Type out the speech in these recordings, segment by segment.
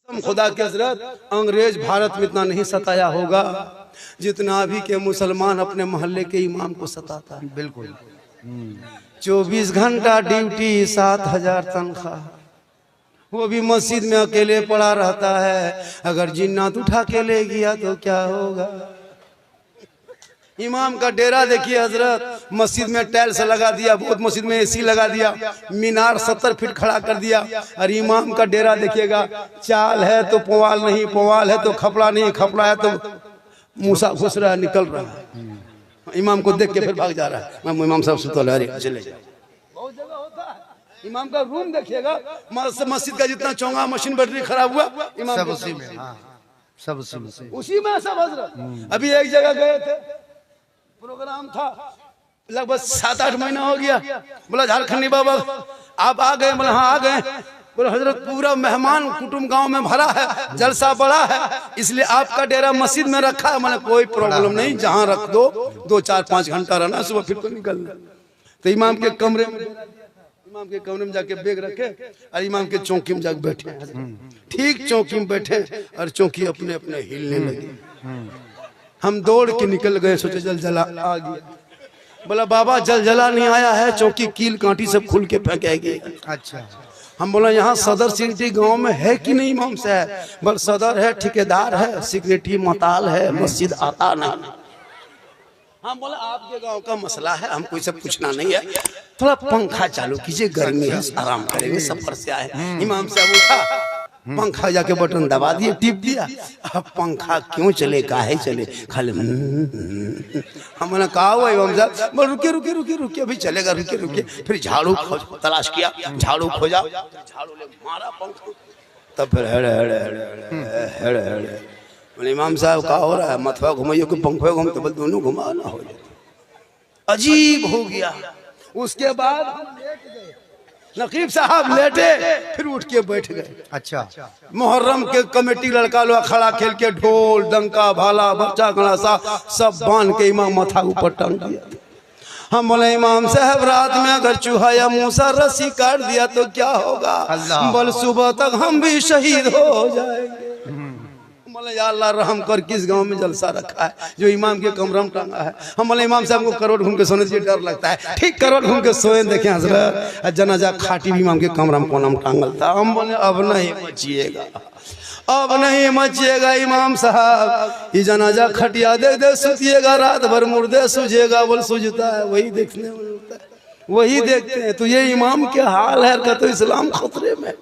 खुदा के हजरत अंग्रेज भारत में इतना नहीं सताया होगा जितना अभी के मुसलमान अपने मोहल्ले के इमाम को सताता है। बिल्कुल 24 घंटा ड्यूटी, 7,000 तनख्वाह, वो भी मस्जिद में अकेले पड़ा रहता है। अगर जिन्नात उठा के ले गया तो क्या होगा। इमाम का डेरा देखिए हजरत, मस्जिद में टाइल्स लगा दिया, बहुत मस्जिद में एसी लगा दिया, मीनार 70 फीट खड़ा कर दिया। और इमाम का डेरा देखिएगा, चाल है तो पुवाल नहीं, पुवाल है तो खपड़ा नहीं, खपड़ा है तो मूसा घुस रहा है, निकल रहा है। इमाम को देख के फिर भाग जा रहा है। इमाम साहब सुतल चले जाए। बहुत जगह होता है। इमाम का रूम देखिएगा, मस्जिद का जितना चौंगा मशीन बैटरी खराब हुआ, इमाम सब उसी में, सब उसी में, उसी में सब हजरत। अभी एक जगह गए थे, प्रोग्राम था, लगभग 7-8 महीना हो गया। बोला झारखंडी बाबा आप आ गए? बोला हाँ आ गए। बोला हजरत पूरा मेहमान कुटुंब गांव में भरा है, जलसा बड़ा है, इसलिए आपका डेरा मस्जिद में रखा है। मैंने कोई प्रॉब्लम नहीं, जहां रख दो, 2-4-5 घंटा रहना, सुबह फिर तो निकलना। तो इमाम के कमरे में जाके बैग रखे और इमाम के चौकी में जाके बैठे। ठीक चौकी में बैठे और चौकी अपने अपने हिलने लगी। हम दौड़ के निकल गए, सोचे जलजला आ गया। बोला बाबा जलजला नहीं आया है, चौकी कील कांटी सब खुल के फेंकेगी। अच्छा, हम बोला यहाँ सदर सिटी गांव में है कि नहीं इमाम साहब? बोल सदर है, ठेकेदार है, सिक्योरिटी मताल है, मस्जिद आता नहीं। हम बोला आपके गांव का मसला है, हमको सब पूछना नहीं है, थोड़ा पंखा चालू कीजिए, गर्मी है, आराम करेंगे, सफर से आए। इमाम साहब उठा, पंखा जाके बटन दबा दिए, टिप दिया। अब पंखा क्यों चले, काहे चले, खाली हमने कहा हुआ इमाम साहब, बोल रुकिए रुकिए रुकिए रुकिए, अभी चलेगा, रुकिए रुकिए। फिर झाड़ू तलाश किया, झाड़ू खोजा, झाड़ू ले मारा पंखा, तब फिर हेड़े हेड़े हेड़े हेड़े हेड़े। बोले इमाम साहब क्या हो रहा है? मथवा घुमाइए कि पंखा घूमते? बोल दोनों घुमा ना हो जाए। अजीब हो गया। उसके बाद हम लेट गए, नकीब साहब लेटे, फिर उठ के बैठ गए। अच्छा, मुहर्रम के कमेटी लड़का लोग खड़ा खेल के ढोल डंका भाला बच्चा गणासा सब बांध के इमाम माथा ऊपर टांग दिया। हम बोले इमाम साहब रात में अगर चूहा या मूसा रस्सी काट दिया तो क्या होगा? बोल सुबह तक हम भी शहीद हो जाएंगे। बोले या अल्लाह रहम कर, किस गांव में जलसा रखा है जो इमाम के कमरा में टांगा है? हम बोले इमाम साहब को करोड़ घूम के सोने से डर लगता है। ठीक करोड़ घूम के सोए, देखे हजरत जनाजा खाटी भी इमाम के कमरा में कोना में टांगल था। हम बोले अब नहीं बचिएगा, अब नहीं मचिएगा इमाम साहब, ये जनाजा खटिया दे दे सुतिएगा, रात भर मुर्दे सूझेगा। बोल सूझता है, वही देखने में मिलता है, वही देखते हैं। तो ये इमाम के हाल है, तो इस्लाम खतरे में।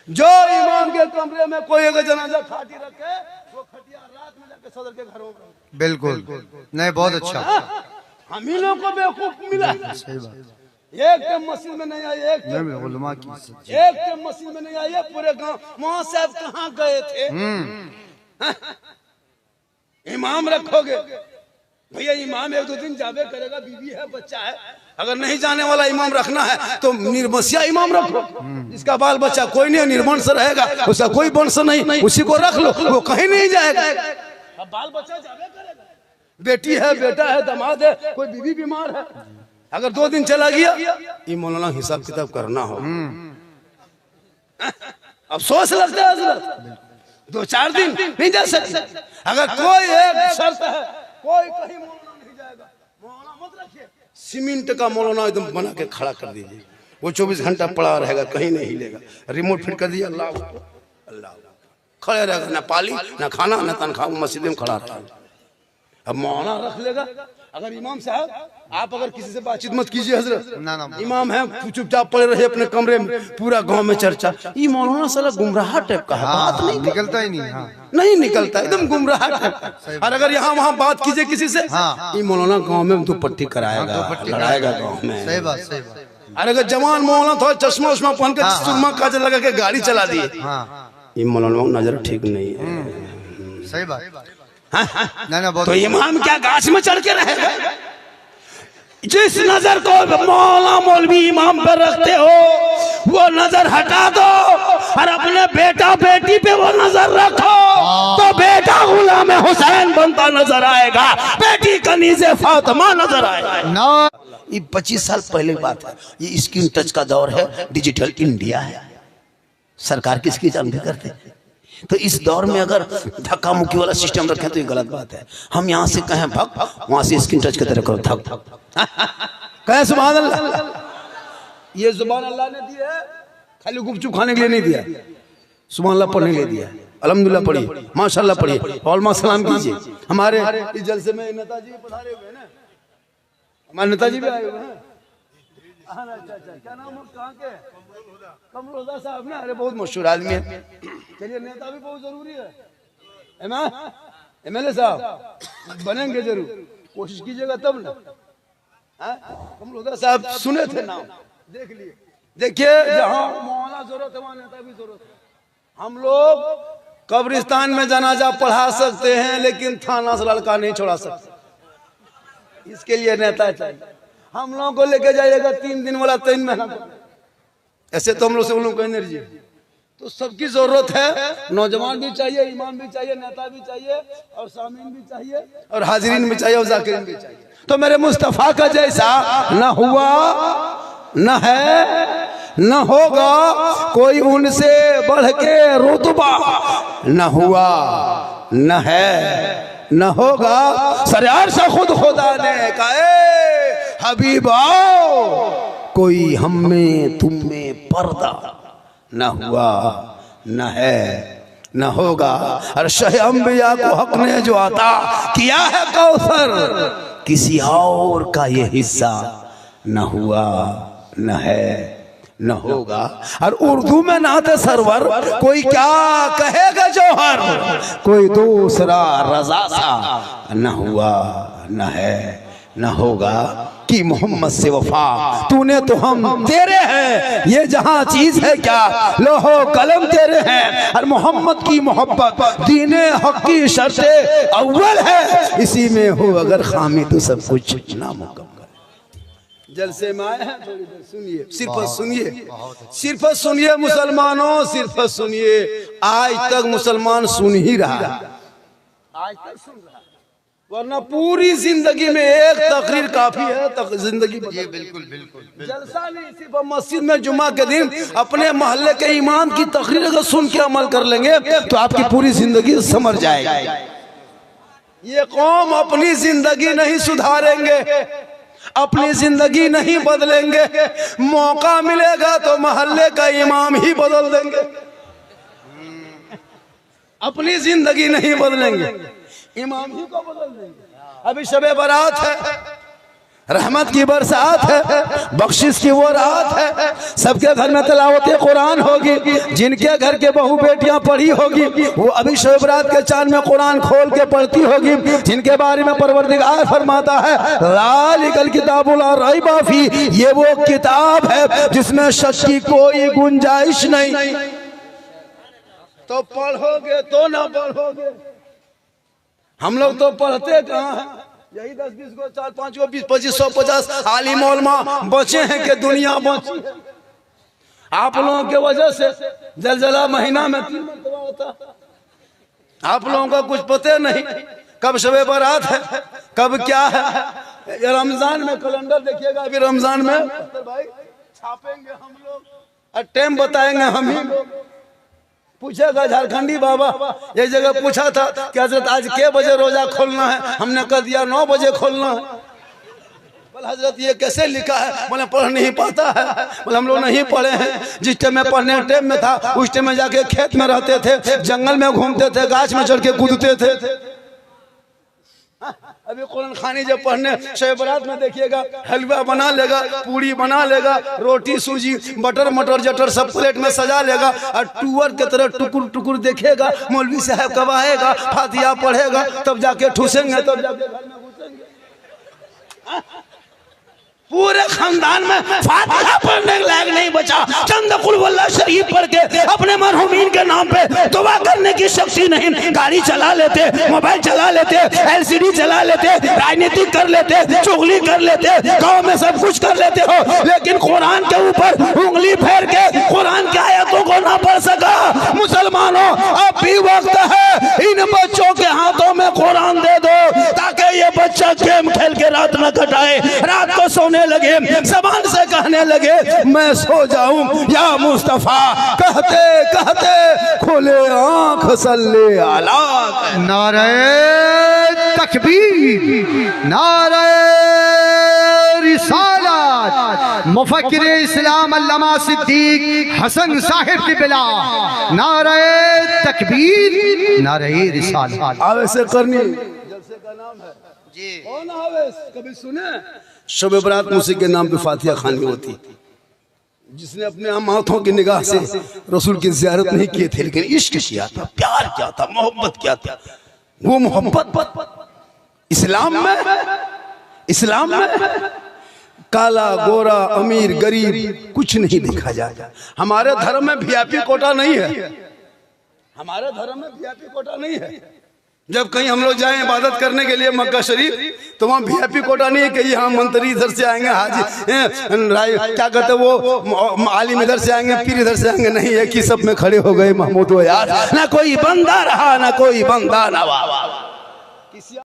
जो इमाम के कमरे में कोई अगर जनाजा खाटी रखे, वो खटिया रात में जाके सदर के घरों में। बिल्कुल नहीं, बहुत अच्छा। हम ही लोग को बेवकूफ मिला। सही बात। एक के मस्जिद में नहीं आए, एक के मस्जिद में नहीं आए, पूरे गांव वहां साहब कहाँ गए थे? इमाम रखोगे भैया, इमाम 1-2 दिन जावे करेगा, बीवी है, बच्चा है। अगर नहीं जाने वाला इमाम रखना है तो निर्वंशिया इमाम रखो, इसका बाल बच्चा कोई नहीं निर्वंश रहेगा, उसका कोई वंश नहीं, उसी को रख लो, वो कहीं नहीं जाएगा। अब बाल बच्चा जावे करेगा, बेटी है, बेटा है, दामाद है, कोई बीवी बीमार है, अगर 2 दिन चला गया, ये मौलाना हिसाब किताब करना हो। अफसोस लगता है हजरत, 2-4 दिन नहीं जा सकते। अगर कोई एक शर्त है, कोई कहीं मौलाना नहीं जाएगा, मौलाना मत रखिए, सीमेंट का मौलाना एकदम बना के खड़ा कर दीजिए, वो 24 घंटा पड़ा रहेगा, कहीं नहीं हिलेगा। रिमोट फिट कर दिया, अल्लाह अल्लाह, खड़े रहेगा, ना पाली ना खाना ना तनख्वाह, मस्जिद में खड़ा रहेगा। अब मौलाना रख लेगा। अगर इमाम साहब आप अगर किसी से बातचीत मत कीजिए हजरत, ना इमाम है, चुपचाप पड़े रहे अपने कमरे में, पूरा गांव में चर्चा, ये मौलाना साला गुमराह टाइप का है, बात नहीं निकलता ही नहीं। नहीं निकलता, एकदम गुमराह टाइप का। और अगर यहाँ वहाँ बात कीजिए किसी से, ये मौलाना गांव में दुपट्टी कराएगा, लड़ाएगा गांव में। सही बात, सही बात। और अगर जवान मौलाना थोड़ा चश्मा उश्मा पहन के सुरमा काजल लगा के गाड़ी चला दिए, ये मौलाना नजर ठीक नहीं है। सही बात। तो इमाम क्या गाछ में चढ़ के रहेगा? जिस नजर को मौला मौलवी इमाम पर रखते हो, वो नजर हटा दो और अपने बेटा बेटी पे वो नजर रखो, तो बेटा गुलाम हुसैन बनता नजर आएगा, बेटी कनीज़े फातिमा नजर आएगा। ये 25 साल पहले की बात है, ये स्क्रीन टच का दौर है, डिजिटल इंडिया है। सरकार किसकी जानती करते? तो इस दौर में अगर धक्का मुक्की वाला सिस्टम रखें तो ये गलत बात है। हम यहाँ से कहें भग, वहां से स्क्रीन टच की तरह करो थक, कहें सुभान अल्लाह। ये जुबान अल्लाह ने दी है, खाली गुपचुप खाने के लिए नहीं दिया, सुभान अल्लाह पढ़ने के लिए दिया है। अल्हम्दुलिल्लाह पढ़िए, माशाल्लाह पढ़िए, और सलाम कीजिए। हमारे इस जलसे में नेताजी पधारे हुए हैं ना, हमारे नेताजी भी आए हुए हैं। अच्छा, क्या नाम है, कहाँ के? कमल हुदा साहब ना, अरे बहुत मशहूर आदमी है। चलिए, नेता भी बहुत जरूरी है। MLA साहब बनेंगे जरूर, कोशिश कीजिएगा तब ना। कमल हुदा साहब सुने थे नाम, देख लिए। देखिए, जहाँ मौलाना जरूरत है वहाँ नेता भी जरूरत है। हम लोग कब्रिस्तान में जनाजा पढ़ा सकते हैं, लेकिन थाना से लड़का नहीं छोड़ा सकते। इसके लिए नेता चाहिए। हम लोगों को लेके जाइएगा 3 दिन वाला 3 महीना, ऐसे तो हम लोग से उन लोगों को एनर्जी। तो सबकी जरूरत है, नौजवान भी चाहिए, इमाम भी चाहिए, नेता भी चाहिए, और सामीन भी चाहिए, और हाजिरीन भी चाहिए, और जाकिरीन भी चाहिए। तो मेरे मुस्तफा का जैसा न हुआ, न है, न होगा कोई उनसे बढ़ के रुतबा, न हुआ, न है, न होगा। सरयार से खुद खुदा ने कहा, हबीब आओ, कोई हम में तुम में पर्दा, न हुआ, न है, न होगा। और शह अंबिया को हक ने जो अता किया है कौसर, किसी और का ये हिस्सा न हुआ, न है, न होगा। और उर्दू में नाते सरवर, कोई क्या कहेगा जौहर, कोई दूसरा रजा सा, न हुआ, न है, न होगा। कि मोहम्मद से वफा तूने तो हम तेरे हैं, ये जहां चीज है क्या, लोहो कलम तेरे हैं। और मोहम्मद की मोहब्बत दीने हक की शर्ते अव्वल है, इसी में हो अगर खामी तो सब कुछ नामुकम्मल। जलसे में आए हैं, थोड़ी देर सुनिए, सिर्फ सुनिए, सिर्फ सुनिए मुसलमानों, सिर्फ सुनिए। आज तक मुसलमान सुन ही रहा है, आज तक सुन रहा है, वरना पूरी जिंदगी में एक तकरीर काफी है, जिंदगी ये बिल्कुल बिल्कुल जलसा नहीं। सिर्फ मस्जिद में जुमा के दिन अपने मोहल्ले के इमाम की तकरीर अगर सुन के अमल कर लेंगे तो आपकी पूरी जिंदगी समझ जाएगी। ये कौम अपनी जिंदगी नहीं सुधारेंगे, अपनी जिंदगी नहीं बदलेंगे, मौका मिलेगा तो मोहल्ले का इमाम ही बदल देंगे। अपनी जिंदगी नहीं बदलेंगे, इमाम ही को बदल देंगे। अभी शबे बारात है, रहमत की बरसात है, बख्शिश की वो रात है, सबके घर में तिलावत कुरान होगी, जिनके घर के बहू बेटियां पढ़ी होगी वो अभी शब बारात के चांद में कुरान खोल के पढ़ती होगी, जिनके बारे में परवरदिगार फरमाता है ज़ालिकल किताबुल ला रैब फी, ये वो किताब है जिसमें शक की कोई गुंजाइश नहीं। तो पढ़ोगे तो ना पढ़ोगे, हम लोग तो पढ़ते कहाँ हैं, यही 10-20 को 4-5 को 20-25 150 आलिम उलमा बचे हैं कि दुनिया बची है। आप लोगों के वजह से जलजला महीना में 3 मरतबा होता, आप लोगों का कुछ पता नहीं कब शबे बारात है, कब क्या है। रमजान में कैलेंडर देखिएगा, अभी रमजान में भाई छापेंगे हम लोग और टाइम बताएंगे हम ही लोग। पूछेगा झारखंडी बाबा, एक जगह पूछा था कि हजरत आज के बजे रोजा खोलना है, हमने कह दिया 9 बजे खोलना है। बोले हजरत ये कैसे लिखा है, बोले पढ़ नहीं पाता है। बोले हम लोग नहीं पढ़े हैं, जिस टाइम में पढ़ने टाइम में था उस टाइम में जाके खेत में रहते थे, जंगल में घूमते थे, गाछ में चढ़ के कूदते थे। अभी कुरान खानी जब पढ़ने शब बारात में देखिएगा, हलवा बना लेगा, पूरी बना लेगा, रोटी सूजी बटर मटर जटर सब प्लेट में सजा लेगा और टूअर के तरह टुकुर टुकुर देखेगा। मौलवी साहब कब आएगा, फातिहा पढ़ेगा, तब जाके ठूसेंगे, तब जाके घर में घुसेंगे। पूरे खानदान में फातिहा पढ़ने के लायक नहीं बचा, चंद कुल वल्लाह शरीफ पढ़ के अपने मरहुमीन के नाम पे दुआ करने की शक्ति नहीं। गाड़ी चला लेते, मोबाइल चला लेते, LCD चला लेते, राजनीति कर लेते, चुगली कर लेते, गांव में सब कुछ कर लेते हो, लेकिन कुरान के ऊपर उंगली फेर के कुरान की आयतों को ना पढ़ सका। मुसलमानों, अब भी वक्त है, इन बच्चों के हाथों में कुरान दे दो ताकि ये बच्चा गेम खेल के रात न कटाए, रात को सोने लगे, जबान से कहने लगे मैं सो जाऊं या मुस्तफा, कहते कहते खोले आंख सल्ले आला। नारे तकबीर, नारे रिसालत, मुफक्किर इस्लाम अल्लामा सिद्दीक हसन साहिब की बिला, नारे तकबीर, नारे रिसालत। आवेश करनी जलसे का नाम है जी। कौन आवेश कभी सुने? शब बरात मुसी के नाम पे फातिहा खानी होती, जिसने अपने हम हाथों की निगाह से रसूल की ज़ियारत नहीं किए थे, लेकिन इश्क किया था, प्यार किया था, मोहब्बत किया था। वो मोहब्बत इस्लाम में काला गोरा अमीर गरीब कुछ नहीं देखा जाता। हमारे धर्म में वीआईपी कोटा नहीं है, हमारे धर्म में वीआईपी कोटा नहीं है। जब कहीं हम लोग जाएं इबादत करने के लिए मक्का शरीफ, तो वहाँ वीआईपी कोटा नहीं है कि यहाँ मंत्री इधर से आएंगे, हाजी क्या कहते वो आलिम इधर से आएंगे, पीर इधर से आएंगे। नहीं है कि सब में खड़े हो गए महमूद यार, ना कोई बंदा रहा ना कोई बंदा नवा।